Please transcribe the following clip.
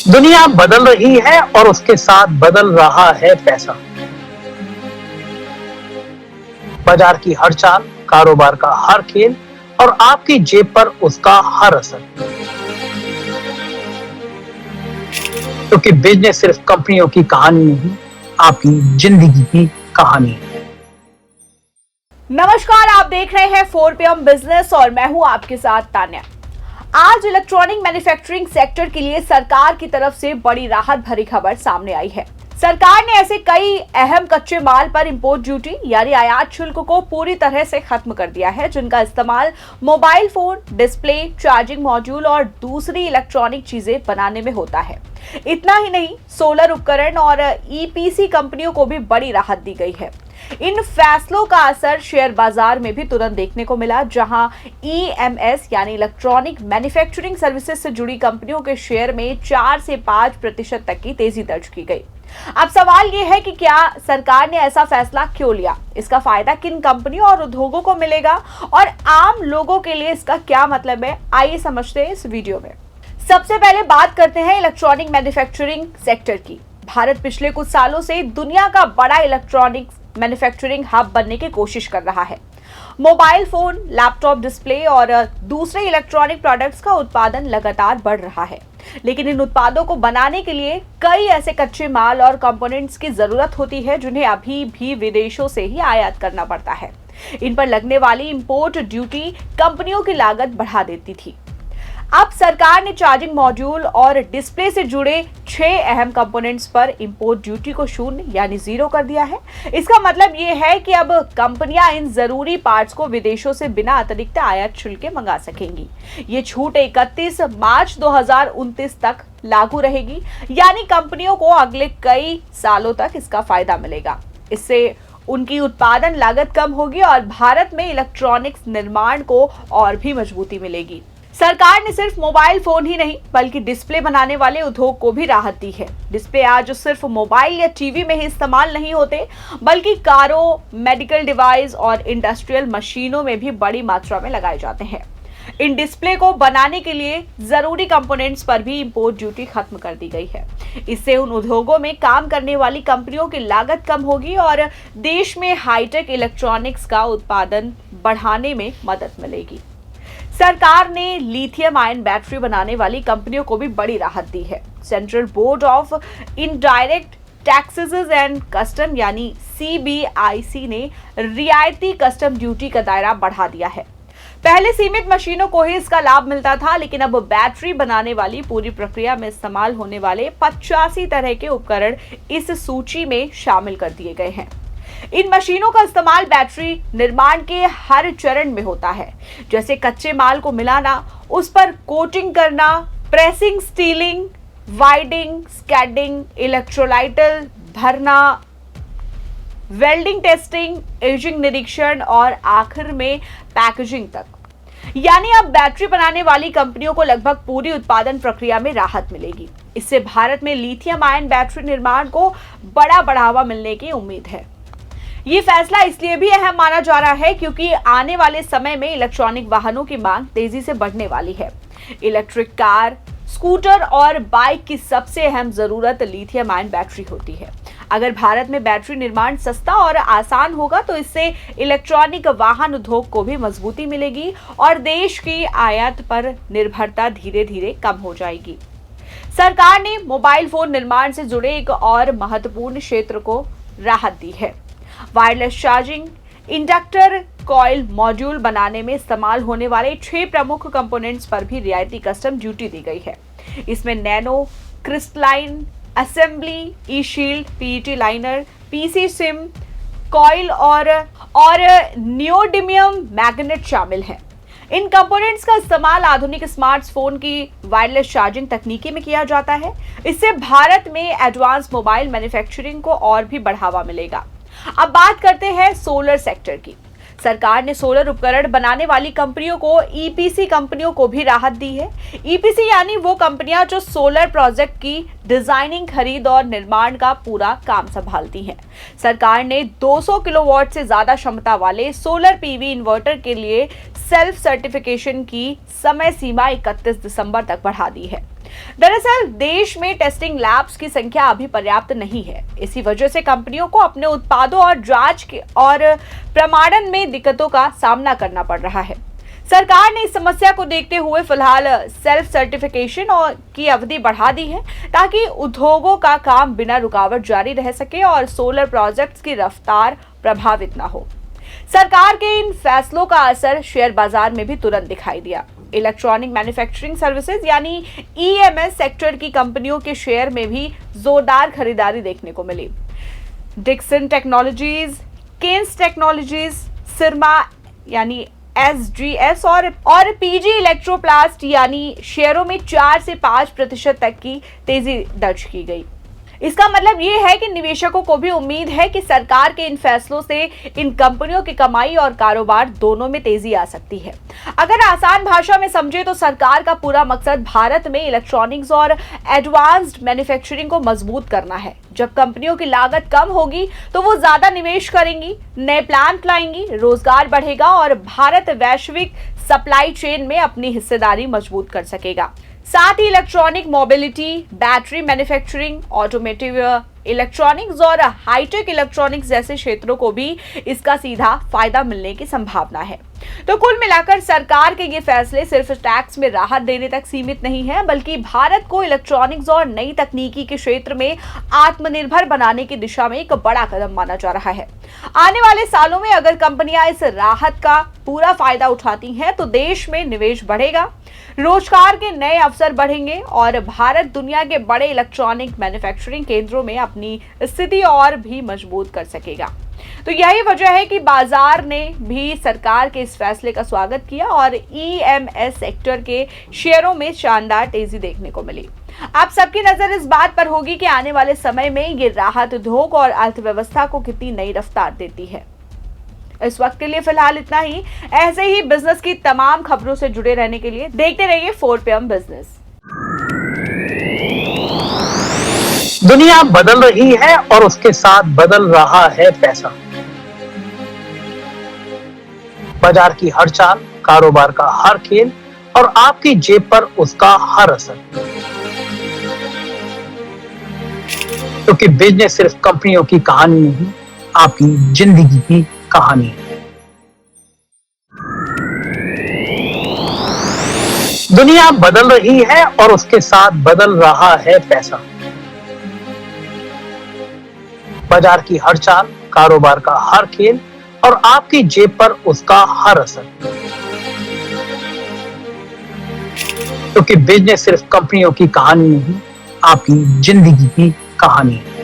दुनिया बदल रही है और उसके साथ बदल रहा है पैसा। बाजार की हर चाल, कारोबार का हर खेल और आपकी जेब पर उसका हर असर। क्योंकि बिजनेस सिर्फ कंपनियों की कहानी नहीं, आपकी जिंदगी की कहानी है। नमस्कार, आप देख रहे हैं 4PM बिजनेस और मैं हूं आपके साथ तान्या। आज इलेक्ट्रॉनिक मैन्युफैक्चरिंग सेक्टर के लिए सरकार की तरफ से बड़ी राहत भरी खबर सामने आई है। सरकार ने ऐसे कई अहम कच्चे माल पर इंपोर्ट ड्यूटी यानी आयात शुल्क को पूरी तरह से खत्म कर दिया है, जिनका इस्तेमाल mobile phone, display, charging module और दूसरी इलेक्ट्रॉनिक चीजें बनाने में होता है। इतना ही नहीं, सोलर उपकरण और ईपीसी कंपनियों को भी बड़ी राहत दी गई है। इन फैसलों का असर शेयर बाजार में भी तुरंत देखने को मिला, जहां ईएमएस यानी इलेक्ट्रॉनिक मैन्युफैक्चरिंग सर्विसेज से जुड़ी कंपनियों के शेयर में 4 से 5% तक की तेजी दर्ज की गई। अब सवाल यह है कि क्या सरकार ने ऐसा फैसला क्यों लिया, इसका फायदा किन कंपनियों और उद्योगों को मिलेगा और आम लोगों के लिए इसका क्या मतलब है, आइए समझते हैं इस वीडियो में। सबसे पहले बात करते हैं इलेक्ट्रॉनिक मैन्युफैक्चरिंग सेक्टर की। भारत पिछले कुछ सालों से दुनिया का बड़ा इलेक्ट्रॉनिक मैन्युफैक्चरिंग हब बनने की कोशिश कर रहा है। मोबाइल फोन, लैपटॉप, डिस्प्ले और दूसरे इलेक्ट्रॉनिक प्रोडक्ट्स का उत्पादन लगातार बढ़ रहा है, लेकिन इन उत्पादों को बनाने के लिए कई ऐसे कच्चे माल और कंपोनेंट्स की जरूरत होती है जिन्हें अभी भी विदेशों से ही आयात करना पड़ता है। इन पर लगने वाली इंपोर्ट ड्यूटी कंपनियों की लागत बढ़ा देती थी। अब सरकार ने चार्जिंग मॉड्यूल और डिस्प्ले से जुड़े 6 अहम कंपोनेंट्स पर इंपोर्ट ड्यूटी को 0 यानी 0 कर दिया है। इसका मतलब ये है कि अब कंपनियां इन जरूरी पार्ट्स को विदेशों से बिना अतिरिक्त आयात शुल्क के मंगा सकेंगी। ये छूट 31 मार्च 2029 तक लागू रहेगी, यानी कंपनियों को अगले कई सालों तक इसका फायदा मिलेगा। इससे उनकी उत्पादन लागत कम होगी और भारत में इलेक्ट्रॉनिक्स निर्माण को और भी मजबूती मिलेगी। सरकार ने सिर्फ मोबाइल फोन ही नहीं बल्कि डिस्प्ले बनाने वाले उद्योग को भी राहत दी है। डिस्प्ले आज सिर्फ मोबाइल या टीवी में ही इस्तेमाल नहीं होते, बल्कि कारों, मेडिकल डिवाइस और इंडस्ट्रियल मशीनों में भी बड़ी मात्रा में लगाए जाते हैं। इन डिस्प्ले को बनाने के लिए जरूरी कंपोनेंट्स पर भी इंपोर्ट ड्यूटी खत्म कर दी गई है। इससे उन उद्योगों में काम करने वाली कंपनियों की लागत कम होगी और देश में हाईटेक इलेक्ट्रॉनिक्स का उत्पादन बढ़ाने में मदद मिलेगी। सरकार ने लिथियम आयन बैटरी बनाने वाली कंपनियों को भी बड़ी राहत दी है। Central board of indirect taxes and custom यानी सीबीआईसी ने रियायती कस्टम ड्यूटी का दायरा बढ़ा दिया है। पहले सीमित मशीनों को ही इसका लाभ मिलता था, लेकिन अब बैटरी बनाने वाली पूरी प्रक्रिया में इस्तेमाल होने वाले 85 तरह के उपकरण इस सूची में शामिल कर दिए गए हैं। इन मशीनों का इस्तेमाल बैटरी निर्माण के हर चरण में होता है, जैसे कच्चे माल को मिलाना, उस पर कोटिंग करना, प्रेसिंग, स्टीलिंग, वाइडिंग, स्कैडिंग, इलेक्ट्रोलाइटल भरना, वेल्डिंग, टेस्टिंग, एजिंग निरीक्षण और आखिर में पैकेजिंग तक। यानी अब बैटरी बनाने वाली कंपनियों को लगभग पूरी उत्पादन प्रक्रिया में राहत मिलेगी। इससे भारत में लिथियम आयन बैटरी निर्माण को बड़ा बढ़ावा मिलने की उम्मीद है। ये फैसला इसलिए भी अहम माना जा रहा है क्योंकि आने वाले समय में इलेक्ट्रॉनिक वाहनों की मांग तेजी से बढ़ने वाली है। इलेक्ट्रिक कार, स्कूटर और बाइक की सबसे अहम जरूरत लिथियम आयन बैटरी होती है। अगर भारत में बैटरी निर्माण सस्ता और आसान होगा तो इससे इलेक्ट्रॉनिक वाहन उद्योग को भी मजबूती मिलेगी और देश की आयात पर निर्भरता धीरे धीरे कम हो जाएगी। सरकार ने मोबाइल फोन निर्माण से जुड़े एक और महत्वपूर्ण क्षेत्र को राहत दी है। Wireless charging, inductor, coil module बनाने में इस्तेमाल होने वाले 6 प्रमुख कंपोनेंट्स पर भी रियायती कस्टम ड्यूटी दी गई है। इसमें nano, crystalline, assembly, e shield, PET liner, PC SIM, coil और नियोडिमियम मैग्नेट शामिल हैं। इन कंपोनेंट्स का इस्तेमाल आधुनिक स्मार्टफोन की वायरलेस चार्जिंग तकनीकी में किया जाता है। इससे भारत में एडवांस मोबाइल मैन्युफैक्चरिंग को और भी बढ़ावा मिलेगा। अब बात करते हैं सोलर सेक्टर की। सरकार ने सोलर उपकरण बनाने वाली कंपनियों को ईपीसी कंपनियों को भी राहत दी है। ईपीसी यानी वो कंपनियां जो सोलर प्रोजेक्ट की डिजाइनिंग, खरीद और निर्माण का पूरा काम संभालती हैं। सरकार ने 200 किलोवाट से ज्यादा क्षमता वाले सोलर पीवी इन्वर्टर के लिए सेल्फ सर्टिफिकेशन की समय सीमा 31 दिसंबर तक बढ़ा दी है। दरअसल देश में टेस्टिंग लैब्स की संख्या अभी पर्याप्त नहीं है। इसी वजह से कंपनियों को अपने उत्पादों और जांच के और प्रमाणन में दिक्कतों का सामना करना पड़ रहा है। सरकार ने इस समस्या को देखते हुए फिलहाल सेल्फ सर्टिफिकेशन और की अवधि बढ़ा दी है, ताकि उद्योगों का काम बिना रुकावट जारी रह सके और सोलर प्रोजेक्ट्स की रफ्तार प्रभावित ना हो। सरकार के इन फैसलों का असर शेयर बाजार में भी तुरंत दिखाई दिया। इलेक्ट्रॉनिक मैन्युफैक्चरिंग सर्विसेज यानी ईएमएस सेक्टर की कंपनियों के शेयर में भी जोरदार खरीदारी देखने को मिली। डिक्सन टेक्नोलॉजीज, केन्स टेक्नोलॉजीज, सिरमा यानी एसजीएस और पीजी इलेक्ट्रोप्लास्ट यानी शेयरों में 4 से 5% तक की तेजी दर्ज की गई। इसका मतलब ये है कि निवेशकों को भी उम्मीद है कि सरकार के इन फैसलों से इन कंपनियों की कमाई और कारोबार दोनों में तेजी आ सकती है। अगर आसान भाषा में समझे तो सरकार का पूरा मकसद भारत में इलेक्ट्रॉनिक्स और एडवांस्ड मैन्युफैक्चरिंग को मजबूत करना है। जब कंपनियों की लागत कम होगी तो वो ज्यादा निवेश करेंगी, नए प्लांट लाएंगी, रोजगार बढ़ेगा और भारत वैश्विक सप्लाई चेन में अपनी हिस्सेदारी मजबूत कर सकेगा। साथ ही electronic mobility, battery manufacturing, automotive electronics और हाईटेक इलेक्ट्रॉनिक्स जैसे क्षेत्रों को भी इसका सीधा फायदा मिलने की संभावना है। तो कुल मिलाकर सरकार के ये फैसले सिर्फ टैक्स में राहत देने तक सीमित नहीं है, बल्कि भारत को इलेक्ट्रॉनिक्स और नई तकनीकी के क्षेत्र में आत्मनिर्भर बनाने की दिशा में एक बड़ा कदम माना जा रहा है। आने वाले सालों में अगर कंपनियां इस राहत का पूरा फायदा उठाती हैं तो देश में निवेश बढ़ेगा, रोजगार के नए अवसर बढ़ेंगे और भारत दुनिया के बड़े इलेक्ट्रॉनिक मैन्युफैक्चरिंग केंद्रों में अपनी स्थिति और भी मजबूत कर सकेगा। तो यही वजह है कि बाजार ने भी सरकार के इस फैसले का स्वागत किया और ईएमएस सेक्टर के शेयरों में शानदार तेजी देखने को मिली। आप सबकी नजर इस बात पर होगी कि आने वाले समय में ये राहत उद्योग और अर्थव्यवस्था को कितनी नई रफ्तार देती है। इस वक्त के लिए फिलहाल इतना ही। ऐसे ही बिजनेस की तमाम खबरों से जुड़े रहने के लिए देखते रहिए 4 PM बिजनेस। दुनिया बदल रही है और उसके साथ बदल रहा है पैसा। बाजार की हर चाल, कारोबार का हर खेल और आपकी जेब पर उसका हर असर। क्योंकि बिजनेस सिर्फ कंपनियों की कहानी नहीं, आपकी जिंदगी की कहानी है। दुनिया बदल रही है और उसके साथ बदल रहा है पैसा। बाजार की हर चाल, कारोबार का हर खेल और आपकी जेब पर उसका हर असर। क्योंकि बिजनेस सिर्फ कंपनियों की कहानी नहीं, आपकी जिंदगी की कहानी है।